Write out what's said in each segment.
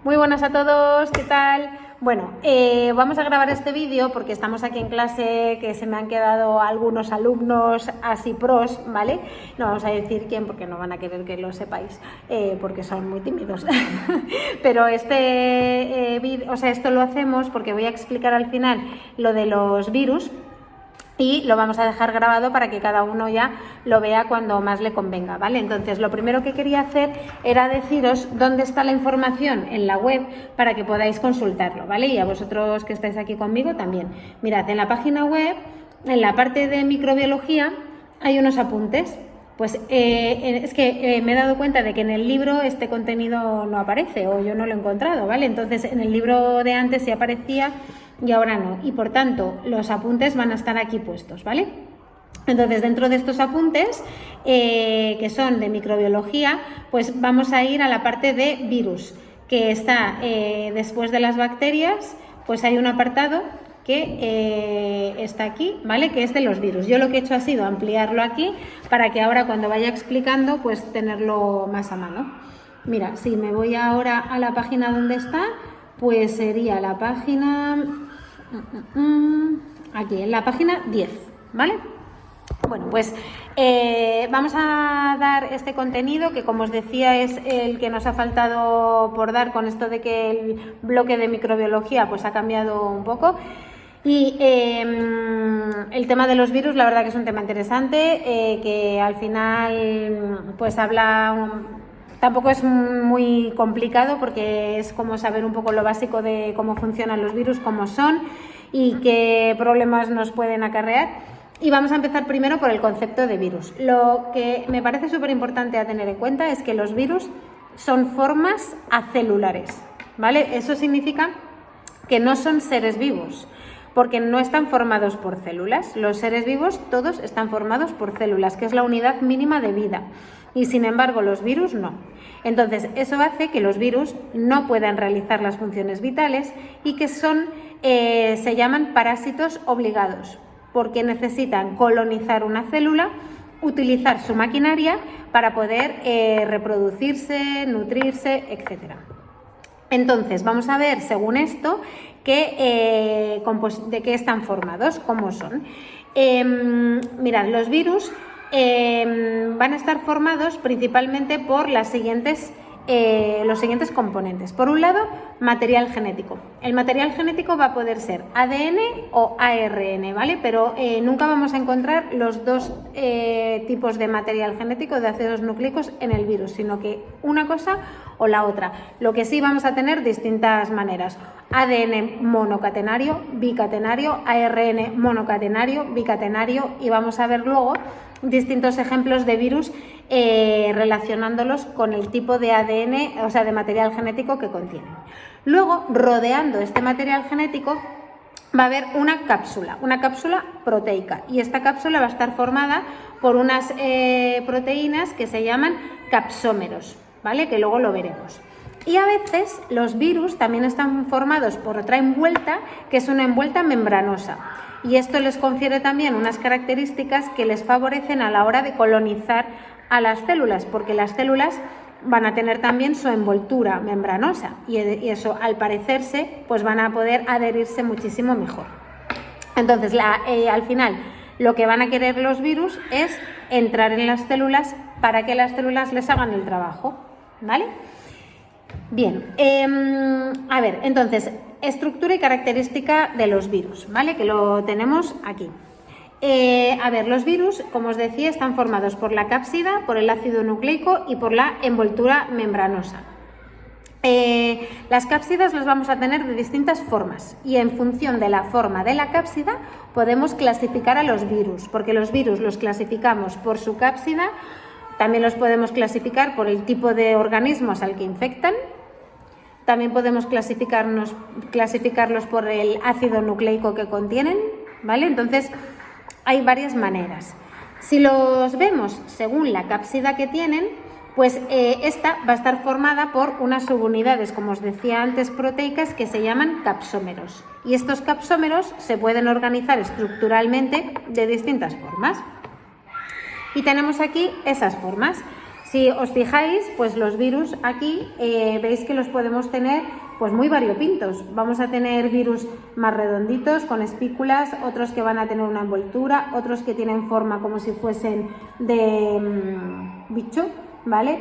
Muy buenas a todos, ¿qué tal? Bueno, vamos a grabar este vídeo porque estamos aquí en clase, que se me han quedado algunos alumnos así pros, ¿vale? No vamos a decir quién porque no van a querer que lo sepáis, porque son muy tímidos. Pero este vídeo, esto lo hacemos porque voy a explicar al final lo de los virus. Y lo vamos a dejar grabado para que cada uno ya lo vea cuando más le convenga, ¿vale? Entonces, lo primero que quería hacer era deciros dónde está la información en la web para que podáis consultarlo, ¿vale? Y a vosotros que estáis aquí conmigo también. Mirad, en la página web, en la parte de microbiología, hay unos apuntes. Pues es que me he dado cuenta de que en el libro este contenido no aparece o yo no lo he encontrado, ¿vale? Entonces, en el libro de antes sí aparecía y ahora no. Y por tanto, los apuntes van a estar aquí puestos, ¿vale? Entonces, dentro de estos apuntes, que son de microbiología, pues vamos a ir a la parte de virus, que está después de las bacterias, pues hay un apartado que está aquí, ¿vale? Que es de los virus. Yo lo que he hecho ha sido ampliarlo aquí para que ahora cuando vaya explicando, pues tenerlo más a mano. Mira, si me voy ahora a la página donde está, pues sería la página... aquí, en la página 10, ¿vale? Bueno, pues vamos a dar este contenido que, como os decía, es el que nos ha faltado por dar con esto de que el bloque de microbiología pues ha cambiado un poco. Y el tema de los virus, la verdad que es un tema interesante, que al final pues habla... Tampoco es muy complicado porque es como saber un poco lo básico de cómo funcionan los virus, cómo son y qué problemas nos pueden acarrear. Y vamos a empezar primero por el concepto de virus. Lo que me parece súper importante a tener en cuenta es que los virus son formas acelulares, ¿vale? Eso significa que no son seres vivos, porque no están formados por células. Los seres vivos todos están formados por células, que es la unidad mínima de vida. Y sin embargo los virus no. Entonces eso hace que los virus no puedan realizar las funciones vitales y que se llaman parásitos obligados, porque necesitan colonizar una célula, utilizar su maquinaria para poder reproducirse, nutrirse, etc. Entonces vamos a ver, según esto, de qué están formados, cómo son. Mirad, los virus van a estar formados principalmente por los siguientes componentes. Por un lado, material genético. El material genético va a poder ser ADN o ARN, ¿vale? Pero nunca vamos a encontrar los dos tipos de material genético de ácidos nucleicos en el virus, sino que una cosa o la otra. Lo que sí vamos a tener distintas maneras. ADN monocatenario, bicatenario, ARN monocatenario, bicatenario, y vamos a ver luego distintos ejemplos de virus relacionándolos con el tipo de ADN, o sea, de material genético que contienen. Luego, rodeando este material genético, va a haber una cápsula proteica, y esta cápsula va a estar formada por unas proteínas que se llaman capsómeros, ¿vale? Que luego lo veremos. Y a veces los virus también están formados por otra envuelta, que es una envuelta membranosa. Y esto les confiere también unas características que les favorecen a la hora de colonizar a las células, porque las células van a tener también su envoltura membranosa y eso, al parecerse, pues van a poder adherirse muchísimo mejor. Entonces, al final, lo que van a querer los virus es entrar en las células para que las células les hagan el trabajo, ¿vale? Bien, a ver, entonces, estructura y característica de los virus, ¿vale? Que lo tenemos aquí. A ver, los virus, como os decía, están formados por la cápsida, por el ácido nucleico y por la envoltura membranosa. Las cápsidas las vamos a tener de distintas formas y en función de la forma de la cápsida podemos clasificar a los virus, porque los virus los clasificamos por su cápsida, también los podemos clasificar por el tipo de organismos al que infectan. También podemos clasificarlos por el ácido nucleico que contienen, ¿vale? Entonces, hay varias maneras. Si los vemos según la cápsida que tienen, pues esta va a estar formada por unas subunidades, como os decía antes, proteicas, que se llaman capsómeros. Y estos capsómeros se pueden organizar estructuralmente de distintas formas. Y tenemos aquí esas formas. Si os fijáis, pues los virus aquí veis que los podemos tener pues muy variopintos. Vamos a tener virus más redonditos, con espículas, otros que van a tener una envoltura, otros que tienen forma como si fuesen de bicho, ¿vale?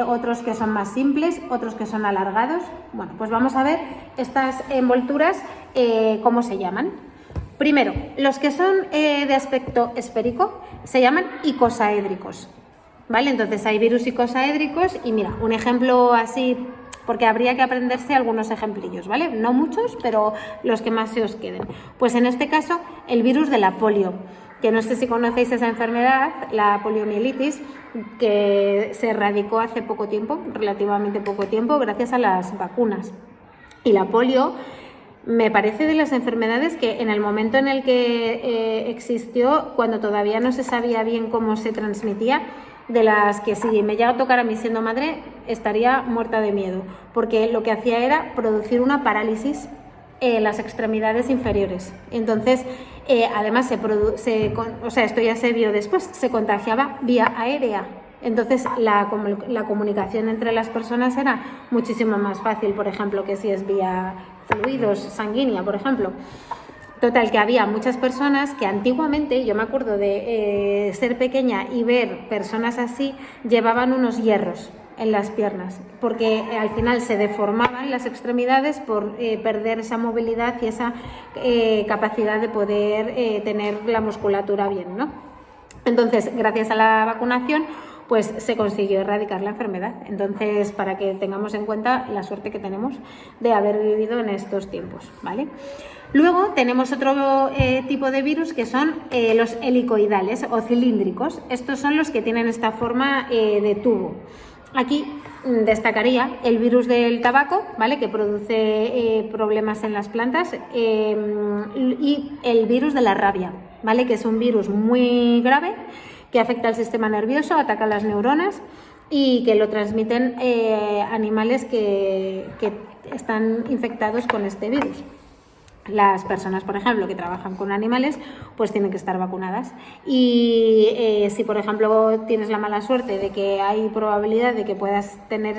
Otros que son más simples, otros que son alargados. Bueno, pues vamos a ver estas envolturas, cómo se llaman. Primero, los que son de aspecto esférico se llaman icosaédricos, ¿vale? Entonces hay virus icosaédricos y mira, un ejemplo así, porque habría que aprenderse algunos ejemplillos, ¿vale? No muchos, pero los que más se os queden. Pues en este caso, el virus de la polio, que no sé si conocéis esa enfermedad, la poliomielitis, que se erradicó hace poco tiempo, relativamente poco tiempo, gracias a las vacunas. Y la polio me parece de las enfermedades que en el momento en el que existió, cuando todavía no se sabía bien cómo se transmitía, de las que si me llega a tocar a mí siendo madre, estaría muerta de miedo, porque lo que hacía era producir una parálisis en las extremidades inferiores. Entonces, además, esto ya se vio después, se contagiaba vía aérea. Entonces, la comunicación entre las personas era muchísimo más fácil, por ejemplo, que si es vía fluidos, sanguínea, por ejemplo. Total, que había muchas personas que antiguamente, yo me acuerdo de ser pequeña y ver personas así, llevaban unos hierros en las piernas, porque al final se deformaban las extremidades por perder esa movilidad y esa capacidad de poder tener la musculatura bien, ¿no? Entonces, gracias a la vacunación, pues se consiguió erradicar la enfermedad. Entonces, para que tengamos en cuenta la suerte que tenemos de haber vivido en estos tiempos, ¿vale? Luego tenemos otro tipo de virus que son los helicoidales o cilíndricos. Estos son los que tienen esta forma de tubo. Aquí destacaría el virus del tabaco, ¿vale?, que produce problemas en las plantas, y el virus de la rabia, ¿vale?, que es un virus muy grave que afecta al sistema nervioso, ataca las neuronas y que lo transmiten animales que están infectados con este virus. Las personas, por ejemplo, que trabajan con animales, pues tienen que estar vacunadas. Y si, por ejemplo, tienes la mala suerte de que hay probabilidad de que puedas tener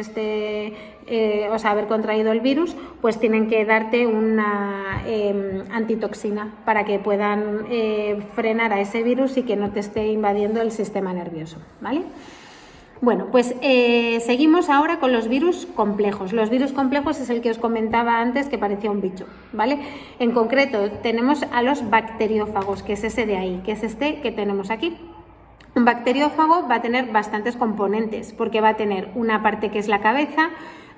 haber contraído el virus, pues tienen que darte una antitoxina para que puedan frenar a ese virus y que no te esté invadiendo el sistema nervioso, ¿vale? Bueno, pues seguimos ahora con los virus complejos. Los virus complejos es el que os comentaba antes, que parecía un bicho, ¿vale? En concreto tenemos a los bacteriófagos, que es ese de ahí, que es este que tenemos aquí. Un bacteriófago va a tener bastantes componentes, porque va a tener una parte que es la cabeza,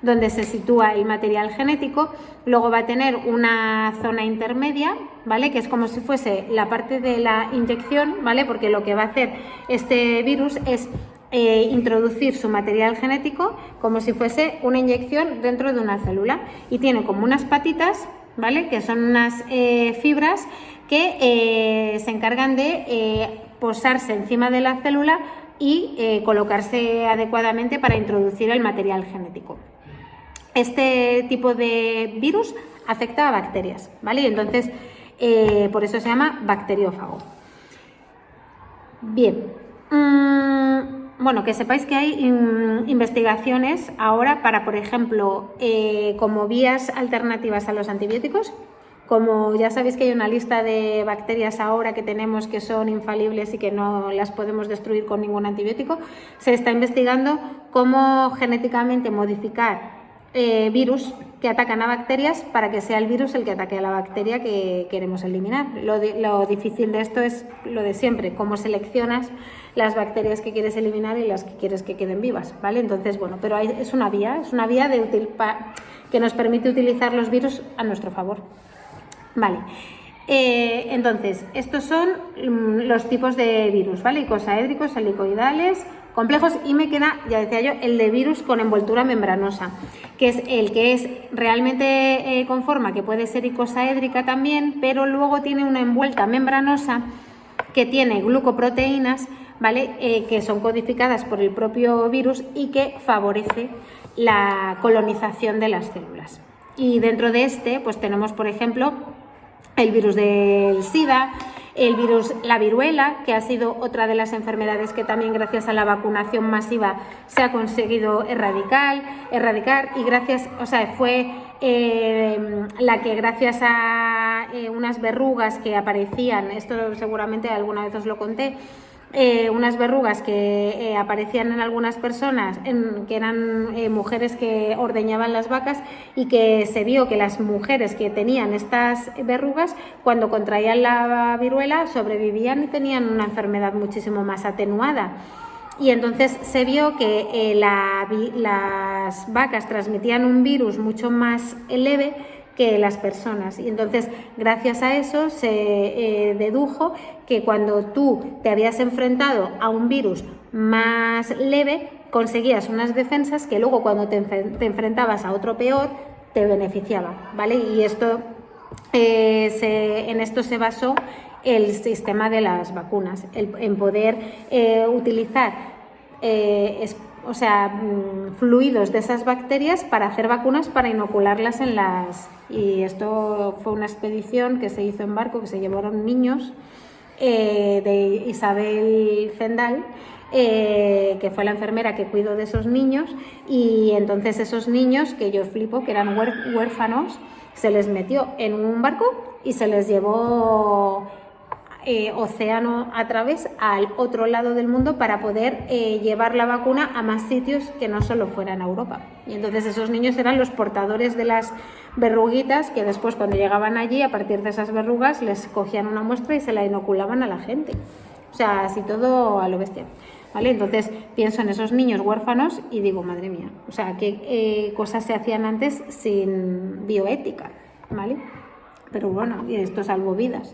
donde se sitúa el material genético, luego va a tener una zona intermedia, ¿vale?, que es como si fuese la parte de la inyección, ¿vale?, porque lo que va a hacer este virus es introducir su material genético como si fuese una inyección dentro de una célula, y tiene como unas patitas, ¿vale?, que son unas fibras que se encargan de posarse encima de la célula y colocarse adecuadamente para introducir el material genético. Este tipo de virus afecta a bacterias, ¿vale? Y entonces por eso se llama bacteriófago. Bien. Bueno, que sepáis que hay investigaciones ahora para, por ejemplo, como vías alternativas a los antibióticos. Como ya sabéis que hay una lista de bacterias ahora que tenemos que son infalibles y que no las podemos destruir con ningún antibiótico, se está investigando cómo genéticamente modificar virus que atacan a bacterias para que sea el virus el que ataque a la bacteria que queremos eliminar. Lo difícil de esto es lo de siempre, cómo seleccionas las bacterias que quieres eliminar y las que quieres que queden vivas, ¿vale? Entonces, bueno, pero es una vía que nos permite utilizar los virus a nuestro favor. Vale, entonces, estos son los tipos de virus, ¿vale? Icosaédricos, helicoidales, complejos, y me queda, ya decía yo, el de virus con envoltura membranosa, que es el que es realmente con forma, que puede ser icosaédrica también, pero luego tiene una envuelta membranosa que tiene glucoproteínas, ¿vale?, que son codificadas por el propio virus y que favorece la colonización de las células. Y dentro de este, pues tenemos, por ejemplo, el virus del SIDA, el virus, la viruela, que ha sido otra de las enfermedades que también gracias a la vacunación masiva se ha conseguido erradicar y gracias, o sea, fue la que gracias a unas verrugas que aparecían, esto seguramente alguna vez os lo conté, unas verrugas que aparecían en algunas personas, que eran mujeres que ordeñaban las vacas, y que se vio que las mujeres que tenían estas verrugas, cuando contraían la viruela, sobrevivían y tenían una enfermedad muchísimo más atenuada. Y entonces se vio que las vacas transmitían un virus mucho más leve que las personas, y entonces gracias a eso se dedujo que cuando tú te habías enfrentado a un virus más leve conseguías unas defensas que luego cuando te enfrentabas a otro peor te beneficiaba, ¿vale? Y esto en esto se basó el sistema de las vacunas, en poder utilizar fluidos de esas bacterias para hacer vacunas, para inocularlas en las... Y esto fue una expedición que se hizo en barco, que se llevaron niños de Isabel Zendal, que fue la enfermera que cuidó de esos niños, y entonces esos niños, que yo flipo, que eran huérfanos, se les metió en un barco y se les llevó océano a través al otro lado del mundo para poder llevar la vacuna a más sitios que no solo fueran a Europa. Y entonces esos niños eran los portadores de las verruguitas, que después cuando llegaban allí, a partir de esas verrugas, les cogían una muestra y se la inoculaban a la gente. O sea, así todo a lo bestia, ¿vale? Entonces pienso en esos niños huérfanos y digo, madre mía, o sea, qué cosas se hacían antes sin bioética, ¿vale? Pero bueno, y esto salvó vidas.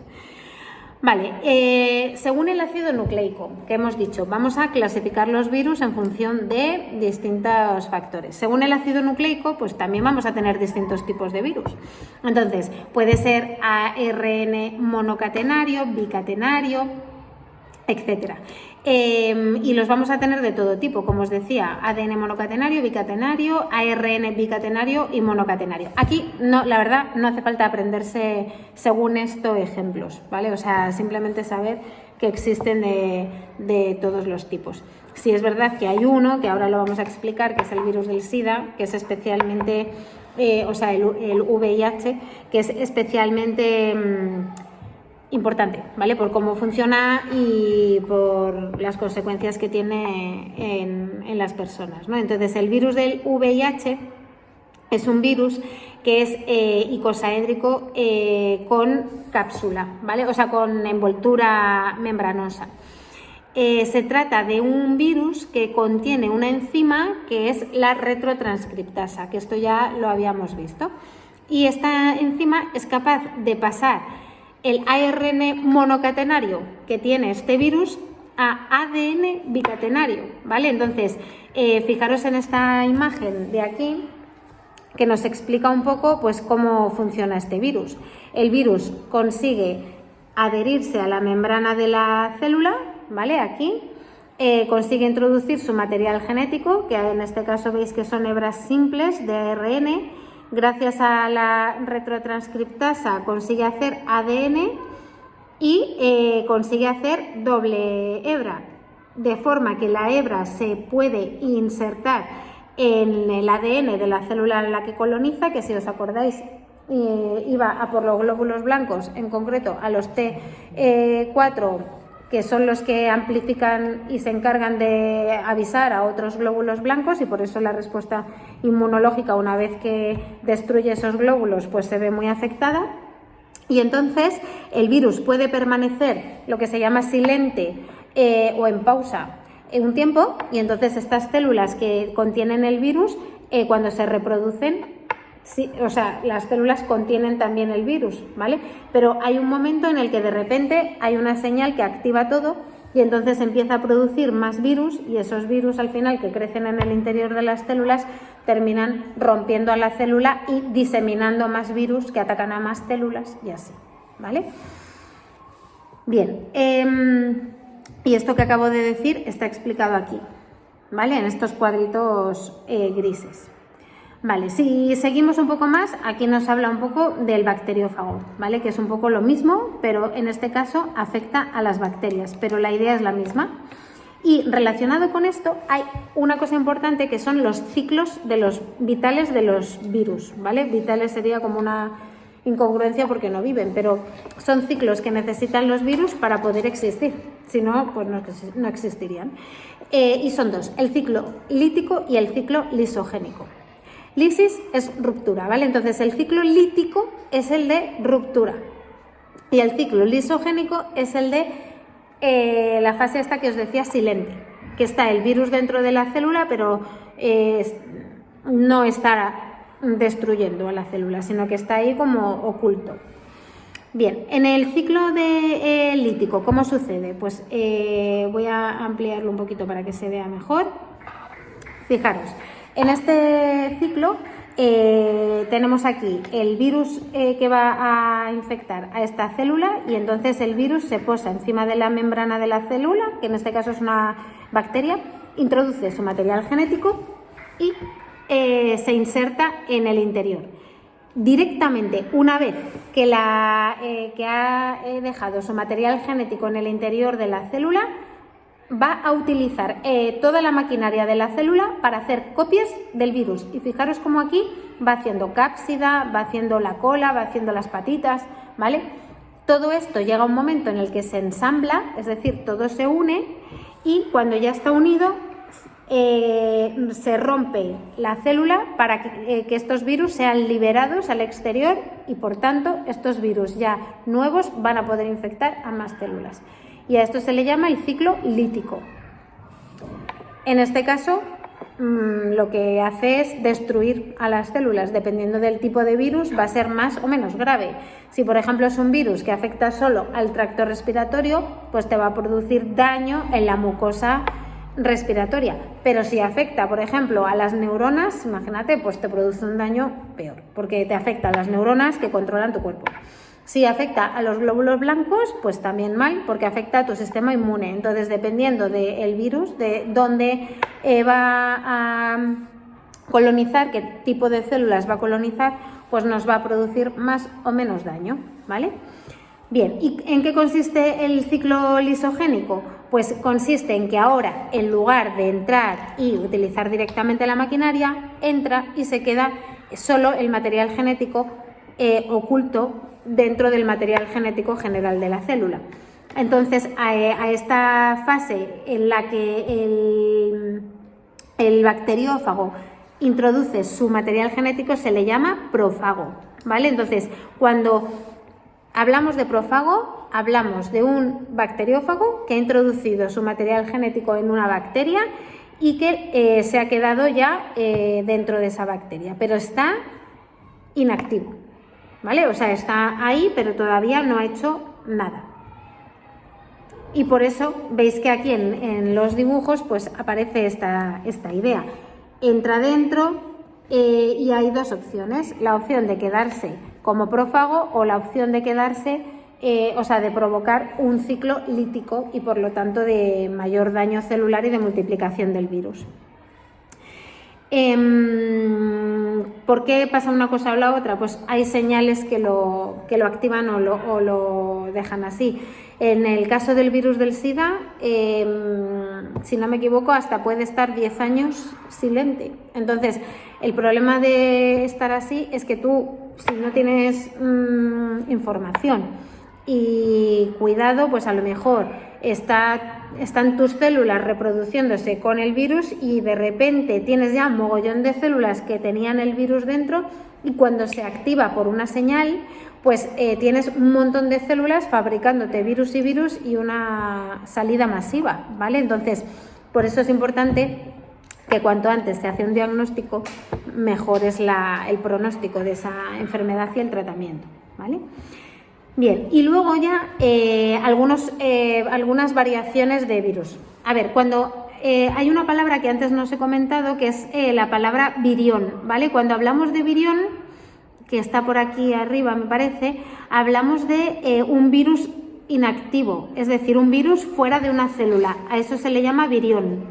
Vale, según el ácido nucleico que hemos dicho, vamos a clasificar los virus en función de distintos factores. Según el ácido nucleico, pues también vamos a tener distintos tipos de virus. Entonces, puede ser ARN monocatenario, bicatenario, etcétera. Y los vamos a tener de todo tipo, como os decía, ADN monocatenario, bicatenario, ARN bicatenario y monocatenario. Aquí, no, la verdad, no hace falta aprenderse según esto ejemplos, ¿vale? O sea, simplemente saber que existen de todos los tipos. Sí es verdad que hay uno, que ahora lo vamos a explicar, que es el virus del SIDA, que es especialmente, el VIH, que es especialmente... importante, ¿vale? Por cómo funciona y por las consecuencias que tiene en las personas, ¿no? Entonces, el virus del VIH es un virus que es icosaédrico con cápsula, ¿vale? O sea, con envoltura membranosa. Se trata de un virus que contiene una enzima que es la retrotranscriptasa, que esto ya lo habíamos visto. Y esta enzima es capaz de pasar el ARN monocatenario que tiene este virus a ADN bicatenario, ¿vale? Entonces, fijaros en esta imagen de aquí, que nos explica un poco pues cómo funciona este virus. El virus consigue adherirse a la membrana de la célula, ¿vale? Aquí consigue introducir su material genético, que en este caso veis que son hebras simples de ARN. Gracias a la retrotranscriptasa consigue hacer ADN y consigue hacer doble hebra, de forma que la hebra se puede insertar en el ADN de la célula en la que coloniza, que si os acordáis iba a por los glóbulos blancos, en concreto a los T4, que son los que amplifican y se encargan de avisar a otros glóbulos blancos, y por eso la respuesta inmunológica, una vez que destruye esos glóbulos, pues se ve muy afectada. Y entonces el virus puede permanecer lo que se llama silente o en pausa un tiempo, y entonces estas células que contienen el virus, cuando se reproducen, sí, o sea, las células contienen también el virus, ¿vale? Pero hay un momento en el que de repente hay una señal que activa todo y entonces empieza a producir más virus, y esos virus al final, que crecen en el interior de las células, terminan rompiendo a la célula y diseminando más virus que atacan a más células y así, ¿vale? Bien, y esto que acabo de decir está explicado aquí, ¿vale? En estos cuadritos grises. Vale, si seguimos un poco más, aquí nos habla un poco del bacteriófago, ¿vale? Que es un poco lo mismo, pero en este caso afecta a las bacterias, pero la idea es la misma. Y relacionado con esto hay una cosa importante que son los ciclos de los vitales de los virus, ¿vale? Vitales sería como una incongruencia porque no viven, pero son ciclos que necesitan los virus para poder existir, si no, pues no existirían. Y son dos, el ciclo lítico y el ciclo lisogénico. Lisis es ruptura, ¿vale? Entonces el ciclo lítico es el de ruptura y el ciclo lisogénico es el de la fase esta que os decía silente, que está el virus dentro de la célula, pero no está destruyendo a la célula, sino que está ahí como oculto. Bien, en el ciclo de lítico, ¿cómo sucede? Pues voy a ampliarlo un poquito para que se vea mejor. Fijaros, en este ciclo tenemos aquí el virus que va a infectar a esta célula y entonces el virus se posa encima de la membrana de la célula, que en este caso es una bacteria, introduce su material genético y se inserta en el interior. Directamente, una vez que ha dejado su material genético en el interior de la célula, va a utilizar toda la maquinaria de la célula para hacer copias del virus. Y fijaros cómo aquí va haciendo cápsida, va haciendo la cola, va haciendo las patitas, ¿vale? Todo esto llega a un momento en el que se ensambla, es decir, todo se une y cuando ya está unido se rompe la célula para que estos virus sean liberados al exterior y por tanto estos virus ya nuevos van a poder infectar a más células. Y a esto se le llama el ciclo lítico. En este caso, lo que hace es destruir a las células. Dependiendo del tipo de virus, va a ser más o menos grave. Si, por ejemplo, es un virus que afecta solo al tracto respiratorio, pues te va a producir daño en la mucosa respiratoria. Pero si afecta, por ejemplo, a las neuronas, imagínate, pues te produce un daño peor, porque te afecta a las neuronas que controlan tu cuerpo. Si afecta a los glóbulos blancos, pues también mal, porque afecta a tu sistema inmune. Entonces, dependiendo del virus, de dónde va a colonizar, qué tipo de células va a colonizar, pues nos va a producir más o menos daño, ¿vale? Bien, ¿y en qué consiste el ciclo lisogénico? Pues consiste en que ahora, en lugar de entrar y utilizar directamente la maquinaria, entra y se queda solo el material genético oculto dentro del material genético general de la célula. Entonces, a esta fase en la que el bacteriófago introduce su material genético se le llama profago, ¿vale? Entonces, cuando hablamos de profago, hablamos de un bacteriófago que ha introducido su material genético en una bacteria y que se ha quedado ya dentro de esa bacteria, pero está inactivo, ¿vale? O sea, está ahí, pero todavía no ha hecho nada. Y por eso veis que aquí en los dibujos pues aparece esta idea. Entra dentro y hay dos opciones, la opción de quedarse como prófago o la opción de quedarse, de provocar un ciclo lítico y por lo tanto de mayor daño celular y de multiplicación del virus. ¿Por qué pasa una cosa o la otra? Pues hay señales que lo activan o lo dejan así. En el caso del virus del SIDA, si no me equivoco, hasta puede estar 10 años silente. Entonces, el problema de estar así es que tú, si no tienes información y cuidado, pues a lo mejor están tus células reproduciéndose con el virus y de repente tienes ya un mogollón de células que tenían el virus dentro y cuando se activa por una señal, pues tienes un montón de células fabricándote virus y una salida masiva, ¿vale? Entonces, por eso es importante que cuanto antes se hace un diagnóstico, mejor es el pronóstico de esa enfermedad y el tratamiento, ¿vale? Bien, y luego ya algunas variaciones de virus. A ver, cuando hay una palabra que antes no os he comentado, que es la palabra virión, ¿vale? Cuando hablamos de virión, que está por aquí arriba me parece, hablamos de un virus inactivo, es decir, un virus fuera de una célula. A eso se le llama virión.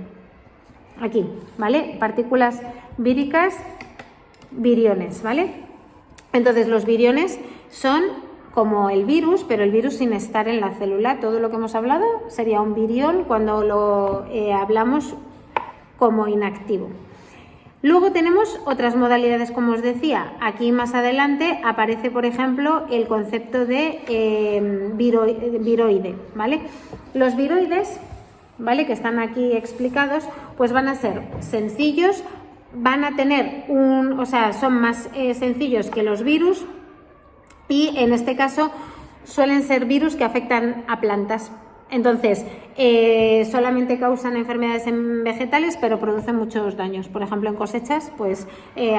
Aquí, ¿vale? Partículas víricas viriones, ¿vale? Entonces los viriones son como el virus, pero el virus sin estar en la célula. Todo lo que hemos hablado sería un virión cuando lo hablamos como inactivo. Luego tenemos otras modalidades, como os decía. Aquí más adelante aparece, por ejemplo, el concepto de viroide, ¿vale? Los viroides, ¿vale?, que están aquí explicados, pues van a ser sencillos, van a tener son más sencillos que los virus, y en este caso suelen ser virus que afectan a plantas. Entonces, solamente causan enfermedades en vegetales, pero producen muchos daños. Por ejemplo, en cosechas, pues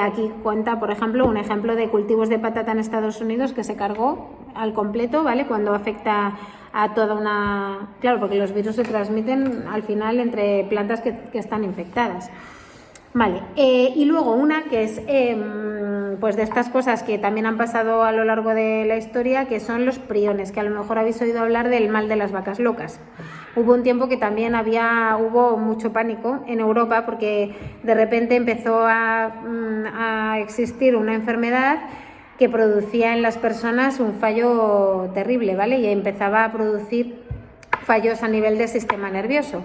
aquí cuenta, por ejemplo, un ejemplo de cultivos de patata en Estados Unidos que se cargó al completo, ¿vale?, cuando afecta a toda una... Claro, porque los virus se transmiten al final entre plantas que están infectadas. Vale, y luego una que es pues de estas cosas que también han pasado a lo largo de la historia, que son los priones, que a lo mejor habéis oído hablar del mal de las vacas locas. Hubo un tiempo que también hubo mucho pánico en Europa porque de repente empezó a existir una enfermedad que producía en las personas un fallo terrible, ¿vale? Y empezaba a producir fallos a nivel del sistema nervioso.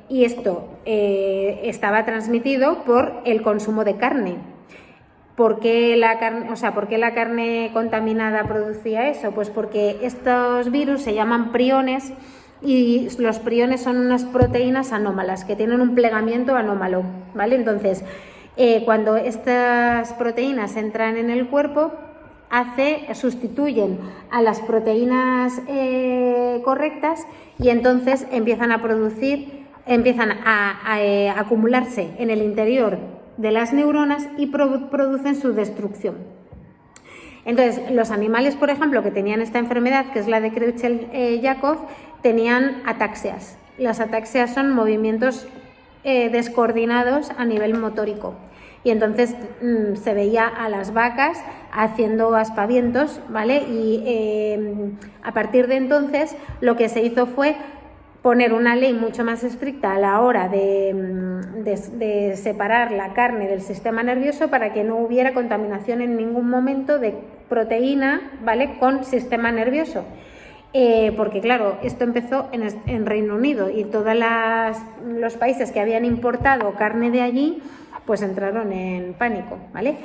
Y esto estaba transmitido por el consumo de carne. ¿Por qué la carne contaminada producía eso? Pues porque estos virus se llaman priones, y los priones son unas proteínas anómalas que tienen un plegamiento anómalo, ¿vale? Entonces, cuando estas proteínas entran en el cuerpo, sustituyen a las proteínas correctas, y entonces empiezan a acumularse en el interior de las neuronas y producen su destrucción. Entonces, los animales, por ejemplo, que tenían esta enfermedad, que es la de Creutzfeldt-Jakob, tenían ataxias. Las ataxias son movimientos descoordinados a nivel motórico. Y entonces se veía a las vacas haciendo aspavientos, ¿vale? Y a partir de entonces lo que se hizo fue poner una ley mucho más estricta a la hora de separar la carne del sistema nervioso, para que no hubiera contaminación en ningún momento de proteína, ¿vale?, con sistema nervioso. Porque claro, esto empezó en Reino Unido, y todos los países que habían importado carne de allí pues entraron en pánico, ¿vale?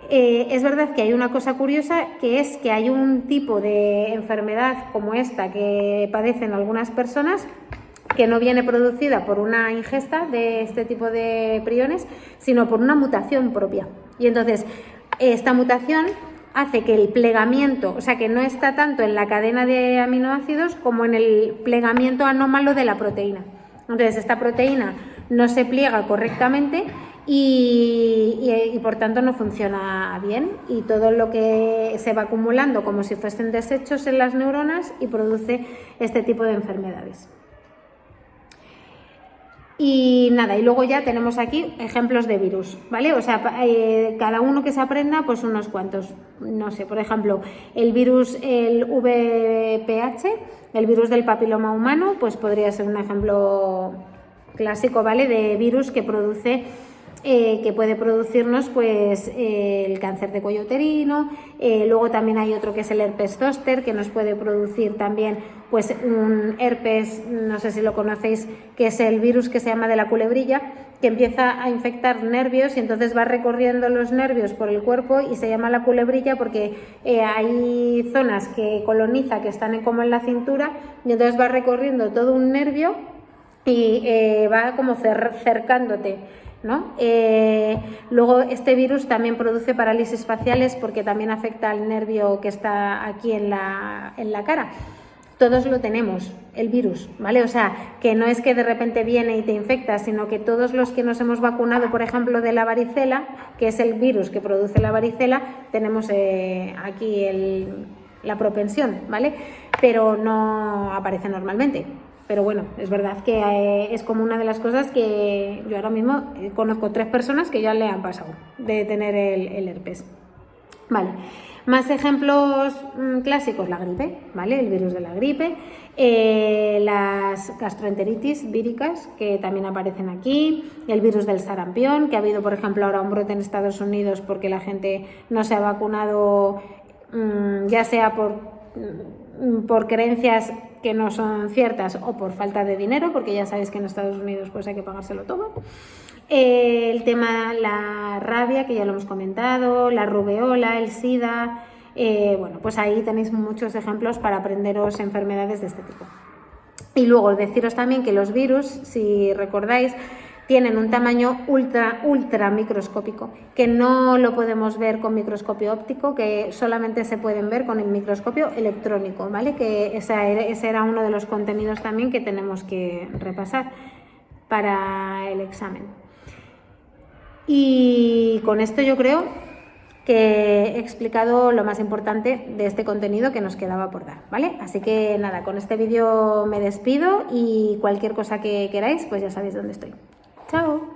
Es verdad que hay una cosa curiosa, que es que hay un tipo de enfermedad como esta que padecen algunas personas, que no viene producida por una ingesta de este tipo de priones, sino por una mutación propia. Y entonces, esta mutación hace que el plegamiento, o sea, que no está tanto en la cadena de aminoácidos como en el plegamiento anómalo de la proteína. Entonces, esta proteína no se pliega correctamente y por tanto no funciona bien, y todo lo que se va acumulando como si fuesen desechos en las neuronas y produce este tipo de enfermedades. Y nada, y luego ya tenemos aquí ejemplos de virus, ¿vale? O sea, cada uno que se aprenda, pues unos cuantos. No sé, por ejemplo, el virus, el VPH, el virus del papiloma humano, pues podría ser un ejemplo clásico, ¿vale?, de virus que puede producirnos pues el cáncer de cuello uterino. Luego también hay otro que es el herpes zóster, que nos puede producir también pues un herpes, no sé si lo conocéis, que es el virus que se llama de la culebrilla, que empieza a infectar nervios y entonces va recorriendo los nervios por el cuerpo, y se llama la culebrilla porque hay zonas que coloniza, que están como en la cintura, y entonces va recorriendo todo un nervio y va como cercándote, ¿no? Luego este virus también produce parálisis faciales, porque también afecta al nervio que está aquí en la cara. Todos lo tenemos, el virus, ¿vale? O sea, que no es que de repente viene y te infecta, sino que todos los que nos hemos vacunado, por ejemplo, de la varicela, que es el virus que produce la varicela, tenemos aquí la propensión, ¿vale? Pero no aparece normalmente. Pero bueno, es verdad que es como una de las cosas que yo ahora mismo conozco 3 personas que ya le han pasado de tener el herpes. Vale, más ejemplos clásicos, la gripe, ¿vale? El virus de la gripe, las gastroenteritis víricas, que también aparecen aquí, el virus del sarampión, que ha habido, por ejemplo, ahora un brote en Estados Unidos porque la gente no se ha vacunado, ya sea por creencias que no son ciertas o por falta de dinero, porque ya sabéis que en Estados Unidos pues hay que pagárselo todo. El tema, la rabia, que ya lo hemos comentado, la rubeola, el SIDA, bueno, pues ahí tenéis muchos ejemplos para aprenderos enfermedades de este tipo. Y luego deciros también que los virus, si recordáis, tienen un tamaño ultra microscópico, que no lo podemos ver con microscopio óptico, que solamente se pueden ver con el microscopio electrónico, ¿vale? Que ese era uno de los contenidos también que tenemos que repasar para el examen. Y con esto yo creo que he explicado lo más importante de este contenido que nos quedaba por dar, ¿vale? Así que nada, con este vídeo me despido y cualquier cosa que queráis, pues ya sabéis dónde estoy. ¡Chao!